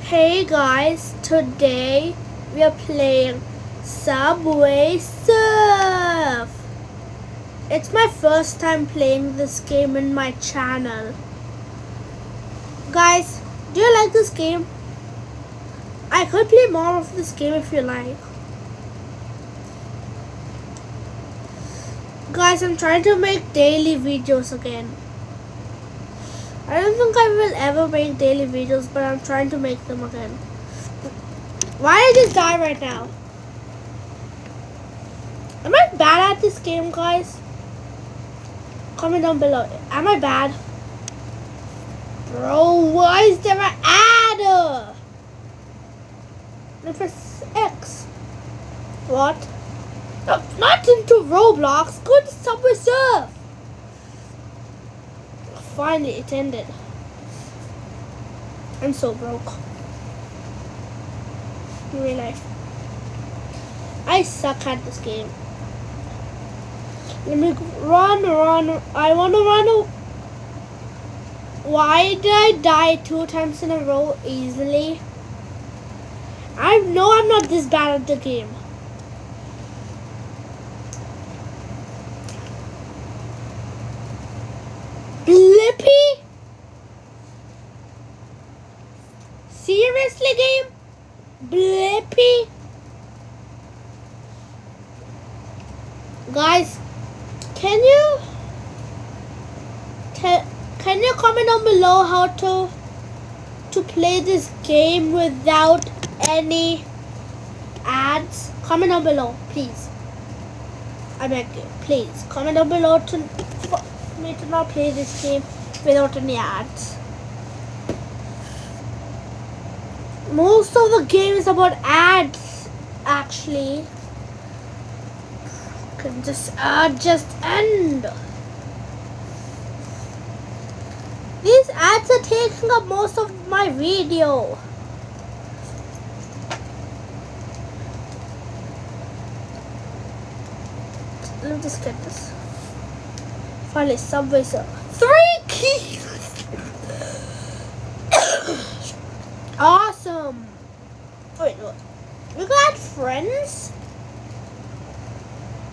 Hey guys, today we are playing Subway Surf. It's my first time playing this game in my channel. Guys, do you like this game? I could play more of this game if you like. Guys, I'm trying to make daily videos again. I don't think I will ever make daily videos, but I'm trying to make them again. Why did I just die right now? Am I bad at this game, guys? Comment down below. Am I bad? Bro, why is there an ad? Press X. What? No, not into Roblox. Go to Subway Surf. Finally, it ended. I'm so broke. In real life. I suck at this game. Let me run. I want to run. Why did I die 2 times in a row easily? I know I'm not this bad at the game. Blippi? Seriously, game? Blippi? Guys, can you comment down below how to play this game without any ads? Comment down below, please. I beg you, please. Comment down below for me to not play this game without any ads. Most of the game is about ads, actually. Can just end. These ads are taking up most of my video. Let me just get this. Finally, Subway Surf. 3 keys! Awesome! Wait, what? We got friends?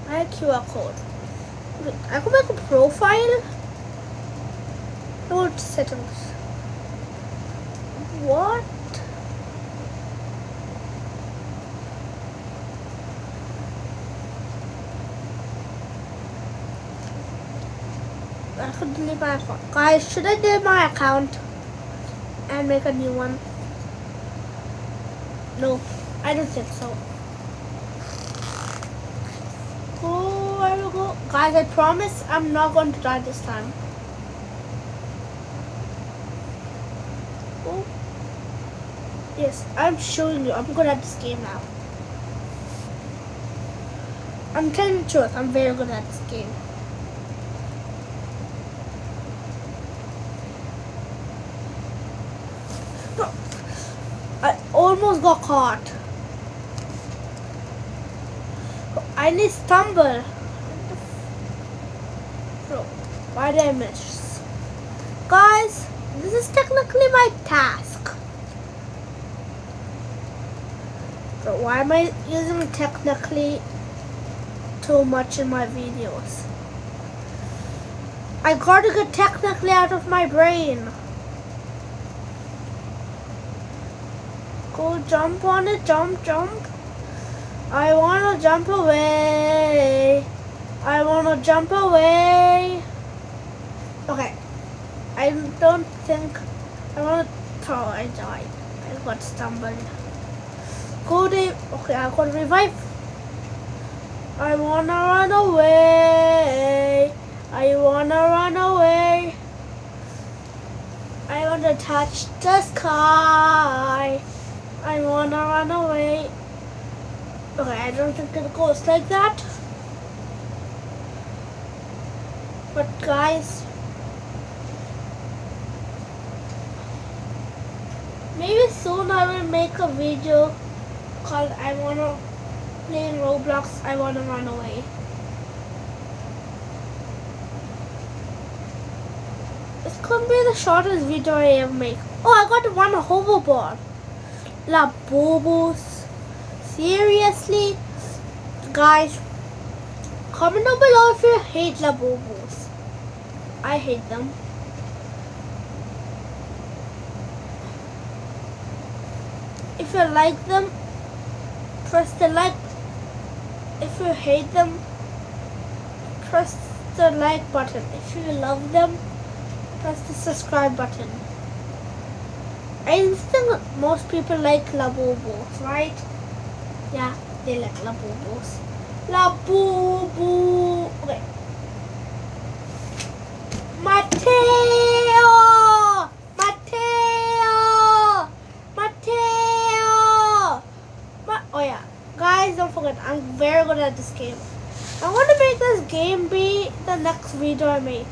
I have QR code. Wait, I could make a profile? No settings. What? I could delete my account. Guys, should I delete my account and make a new one? No, I don't think so. Go, I will go. Guys, I promise I'm not going to die this time. Oh. Yes, I'm showing you. I'm good at this game now. I'm telling the truth. I'm very good at this game. No. I almost got caught. I need stumble. Bro, why did I miss? Guys, this is technically my task. So why am I using technically too much in my videos? I gotta get technically out of my brain. Go jump on it, jump. I wanna jump away. I wanna jump away. Okay. I don't think I wanna throw. I died. I got stumbled. Go Dave. Okay, I got revive. I wanna run away. I wanna run away. I wanna touch the sky. I wanna run away. Okay, I don't think it goes like that. But guys, maybe soon I will make a video called I wanna play in Roblox, I wanna run away. This could be the shortest video I ever make. Oh, I got one hoverboard. Labobos. Seriously? Guys, comment down below if you hate Labobos. I hate them. If you like them, press the like. If you hate them, press the like button. If you love them, press the subscribe button. I think most people like Labobos, right? Yeah, they like Labobos. Labubu. Okay. Mateo! Mateo! Mateo! Oh yeah. Guys, don't forget, I'm very good at this game. I want to make this game be the next video I make.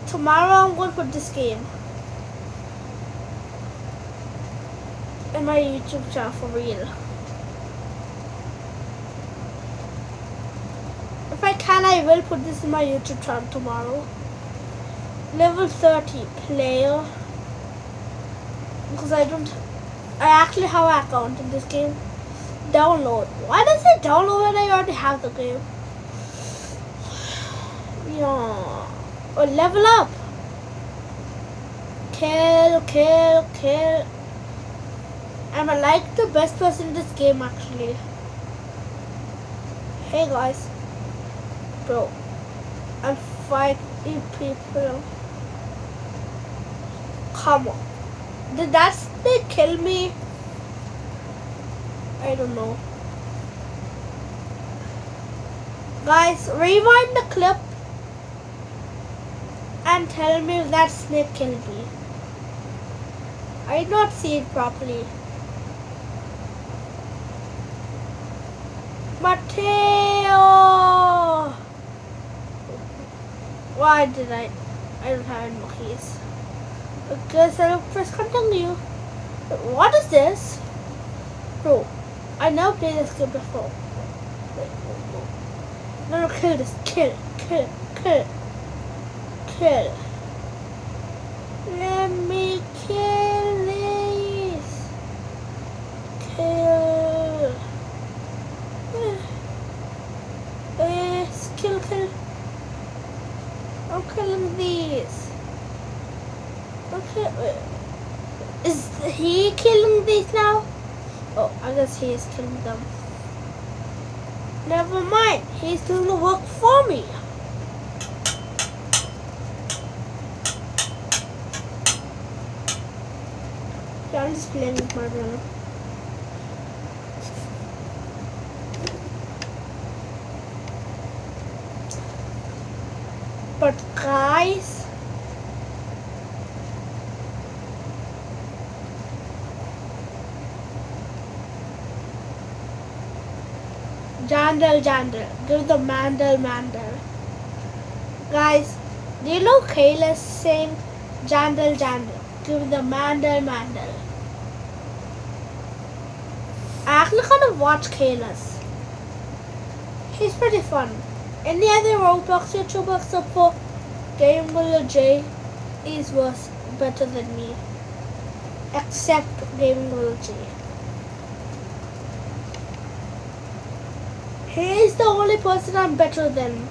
Tomorrow I'm going to put this game in my YouTube channel for real. If I can, I will put this in my YouTube channel tomorrow. Level 30 player. Because I actually have an account in this game. Download. Why does it download when I already have the game? Yeah. Oh, level up. Kill, kill, kill. I'm like the best person in this game actually. Hey guys. Bro. I'm fighting people. Come on. Did that snake kill me? I don't know. Guys, rewind the clip and tell me if that snake killed me. I did not see it properly. Mateo! Why did I don't have any more keys. Okay, so press continue. What is this? Bro, I never played this game before. Wait, no, kill this. Kill. Let me kill this. Kill. Kill. I'm killing these. Okay. Is he killing these now? Oh, I guess he is killing them. Never mind. He's doing the work for me. Yeah, I'm just playing with my brother. But guys, Jandal, give the Mandal. Guys, do you know Kayla saying Jandal, give the Mandal. I actually kind of watch Kayla's. He's pretty fun. Any other Roblox YouTuber except for Gaming J is better than me. Except Gaming J. He's the only person I'm better than.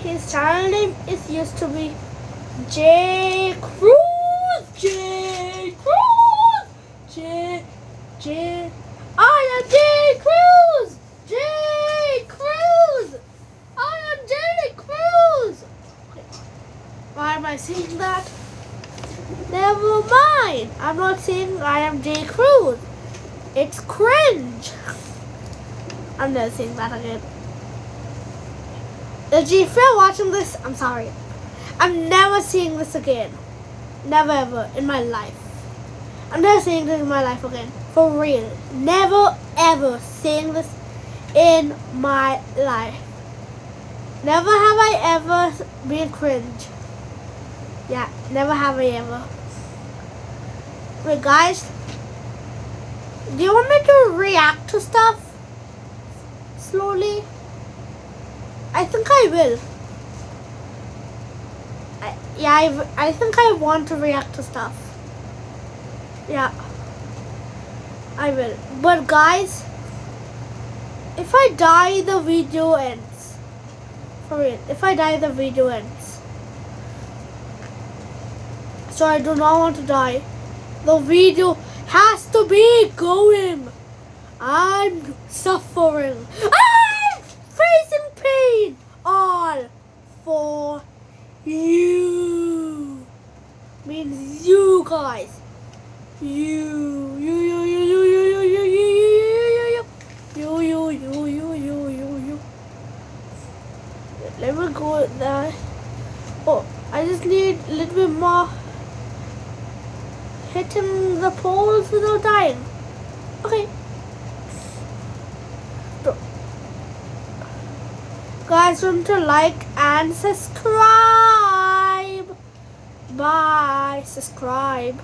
His channel name used to be J Cruz. I am J Cruz. I am J Cruz. Why am I saying that? Never mind. I'm not saying I am J Cruz. It's cringe. I'm never saying that again. If you're watching this, I'm sorry. I'm never seeing this again. Never ever in my life. I'm never seeing this in my life again. For real. Never ever seeing this in my life. Never have I ever been cringe. Yeah, never have I ever. Wait guys, do you want me to react to stuff? slowly. I think I will. I think I want to react to stuff. Yeah, I will. But guys, if I die, the video ends. For real, if I die, the video ends. So I do not want to die. The video has to be going. I'm suffering. I'm facing pain. All for you. Means you guys. You. Let me go there. Oh, I just need a little bit more hitting the poles without dying. Okay. Guys, remember to like and subscribe. Bye. Subscribe.